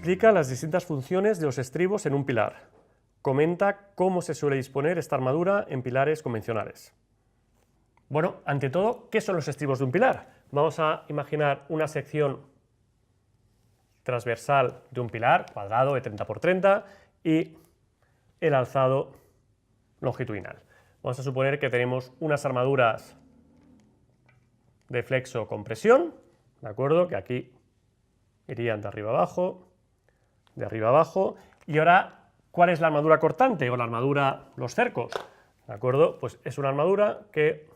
Explica las distintas funciones de los estribos en un pilar. Comenta cómo se suele disponer esta armadura en pilares convencionales. Bueno, ante todo, ¿qué son los estribos de un pilar? Vamos a imaginar una sección transversal de un pilar, cuadrado de 30 por 30, y el alzado longitudinal. Vamos a suponer que tenemos unas armaduras de flexo-compresión, ¿de acuerdo? Que aquí irían de arriba abajo, de arriba abajo, y ahora, ¿cuál es la armadura cortante o la armadura, los cercos? ¿De acuerdo? Pues es una armadura que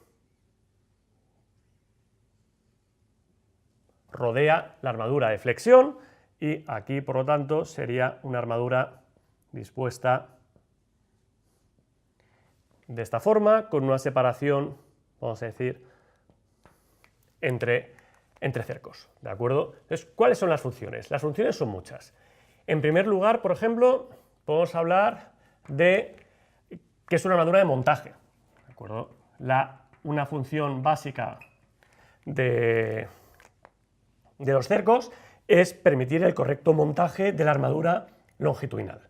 rodea la armadura de flexión y aquí, por lo tanto, sería una armadura dispuesta de esta forma, con una separación, vamos a decir, entre cercos, ¿de acuerdo? Entonces, ¿cuáles son las funciones? Las funciones son muchas. En primer lugar, por ejemplo, podemos hablar de que es una armadura de montaje, ¿de acuerdo? Una función básica de los cercos es permitir el correcto montaje de la armadura longitudinal.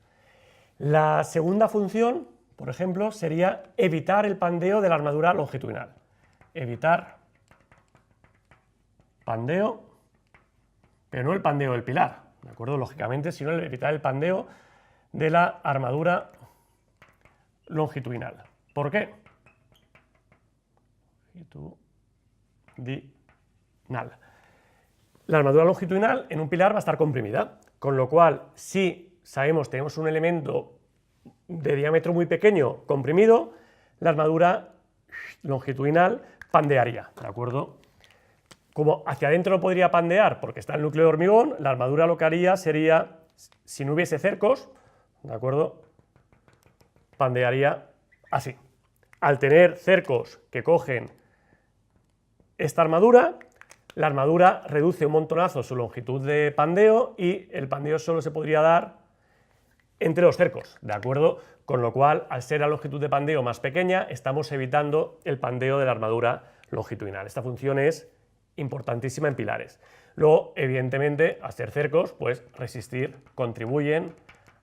La segunda función, por ejemplo, sería evitar el pandeo de la armadura longitudinal. Evitar pandeo, pero no el pandeo del pilar, ¿de acuerdo? Lógicamente, sino evitar el pandeo de la armadura longitudinal. ¿Por qué? Longitudinal. La armadura longitudinal en un pilar va a estar comprimida, con lo cual, si sabemos tenemos un elemento de diámetro muy pequeño comprimido, la armadura longitudinal pandearía, ¿de acuerdo? Como hacia adentro no podría pandear porque está el núcleo de hormigón, la armadura lo que haría sería, si no hubiese cercos, ¿de acuerdo?, pandearía así. Al tener cercos que cogen esta armadura, la armadura reduce un montonazo su longitud de pandeo y el pandeo solo se podría dar entre los cercos, ¿de acuerdo? Con lo cual, al ser la longitud de pandeo más pequeña, estamos evitando el pandeo de la armadura longitudinal. Esta función es importantísima en pilares. Luego, evidentemente, al ser cercos, pues contribuyen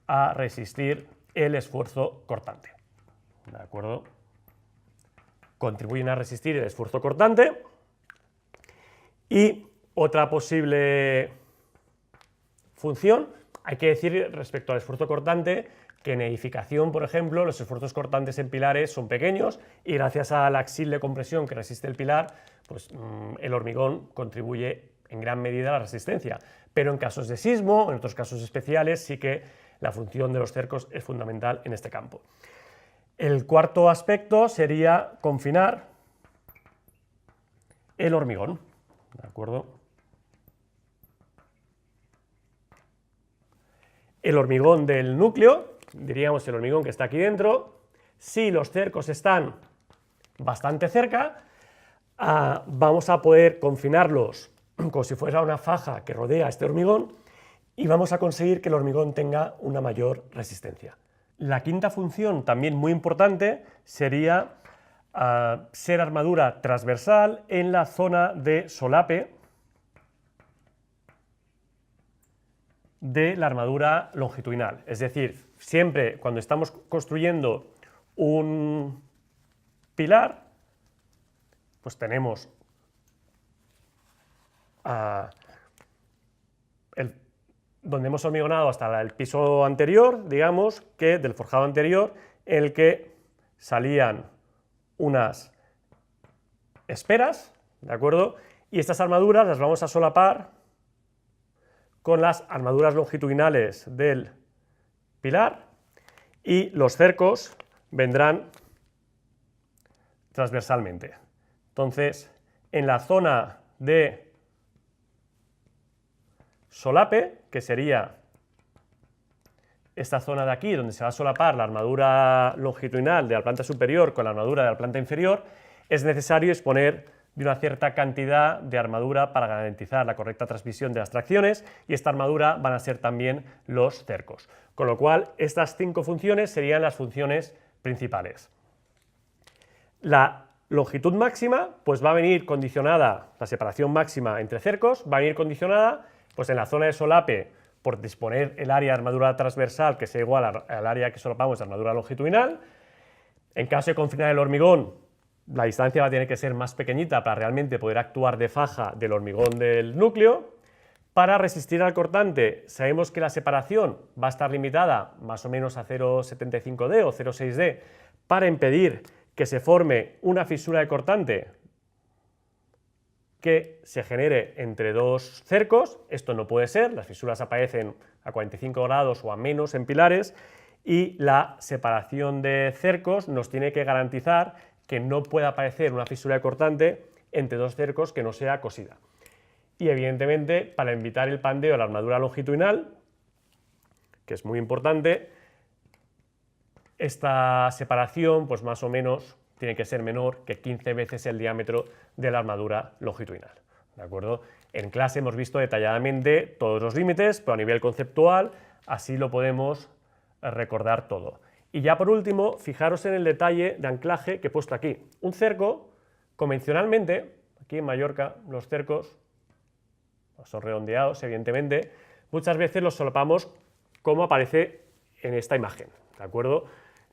a resistir el esfuerzo cortante, ¿de acuerdo? Contribuyen a resistir el esfuerzo cortante. Y otra posible función, hay que decir respecto al esfuerzo cortante que en edificación, por ejemplo, los esfuerzos cortantes en pilares son pequeños y gracias a la axil de compresión que resiste el pilar, pues el hormigón contribuye en gran medida a la resistencia. Pero en casos de sismo, en otros casos especiales, sí que la función de los cercos es fundamental en este campo. El cuarto aspecto sería confinar el hormigón, ¿de acuerdo? El hormigón del núcleo, diríamos el hormigón que está aquí dentro, si los cercos están bastante cerca, vamos a poder confinarlos como si fuera una faja que rodea este hormigón y vamos a conseguir que el hormigón tenga una mayor resistencia. La quinta función, también muy importante, sería ser armadura transversal en la zona de solape de la armadura longitudinal. Es decir, siempre cuando estamos construyendo un pilar, pues tenemos donde hemos hormigonado hasta el piso anterior, digamos, que del forjado anterior, en el que salían unas esperas, ¿de acuerdo? Y estas armaduras las vamos a solapar con las armaduras longitudinales del pilar y los cercos vendrán transversalmente. Entonces, en la zona de solape, que sería esta zona de aquí, donde se va a solapar la armadura longitudinal de la planta superior con la armadura de la planta inferior, es necesario disponer de una cierta cantidad de armadura para garantizar la correcta transmisión de las tracciones, y esta armadura van a ser también los cercos. Con lo cual, estas 5 funciones serían las funciones principales. La longitud máxima pues va a venir condicionada, la separación máxima entre cercos va a venir condicionada pues en la zona de solape por disponer el área de armadura transversal que sea igual al área que solapamos de armadura longitudinal. En caso de confinar el hormigón, la distancia va a tener que ser más pequeñita para realmente poder actuar de faja del hormigón del núcleo. Para resistir al cortante, sabemos que la separación va a estar limitada más o menos a 0,75D o 0,6D para impedir que se forme una fisura de cortante que se genere entre dos cercos. Esto no puede ser, las fisuras aparecen a 45 grados o a menos en pilares, y la separación de cercos nos tiene que garantizar que no pueda aparecer una fisura de cortante entre dos cercos que no sea cosida. Y evidentemente, para evitar el pandeo de la armadura longitudinal, que es muy importante, esta separación pues más o menos tiene que ser menor que 15 veces el diámetro de la armadura longitudinal. ¿De acuerdo? En clase hemos visto detalladamente todos los límites, pero a nivel conceptual así lo podemos recordar todo. Y ya por último, fijaros en el detalle de anclaje que he puesto aquí. Un cerco, convencionalmente, aquí en Mallorca, los cercos son redondeados, evidentemente, muchas veces los solapamos como aparece en esta imagen, ¿de acuerdo?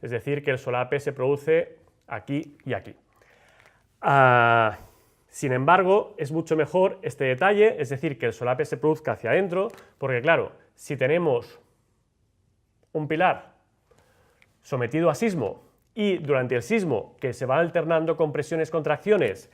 Es decir, que el solape se produce aquí y aquí. Sin embargo, es mucho mejor este detalle, es decir, que el solape se produzca hacia adentro, porque claro, si tenemos un pilar sometido a sismo y durante el sismo, que se van alternando compresiones, contracciones,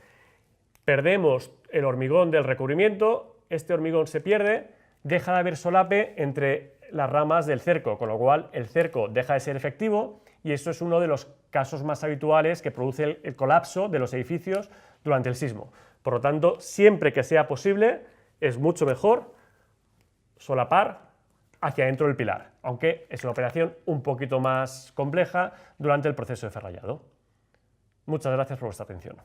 perdemos el hormigón del recubrimiento, este hormigón se pierde, deja de haber solape entre las ramas del cerco, con lo cual el cerco deja de ser efectivo, y eso es uno de los casos más habituales que produce el colapso de los edificios durante el sismo. Por lo tanto, siempre que sea posible, es mucho mejor solapar hacia dentro del pilar, aunque es una operación un poquito más compleja durante el proceso de ferrallado. Muchas gracias por vuestra atención.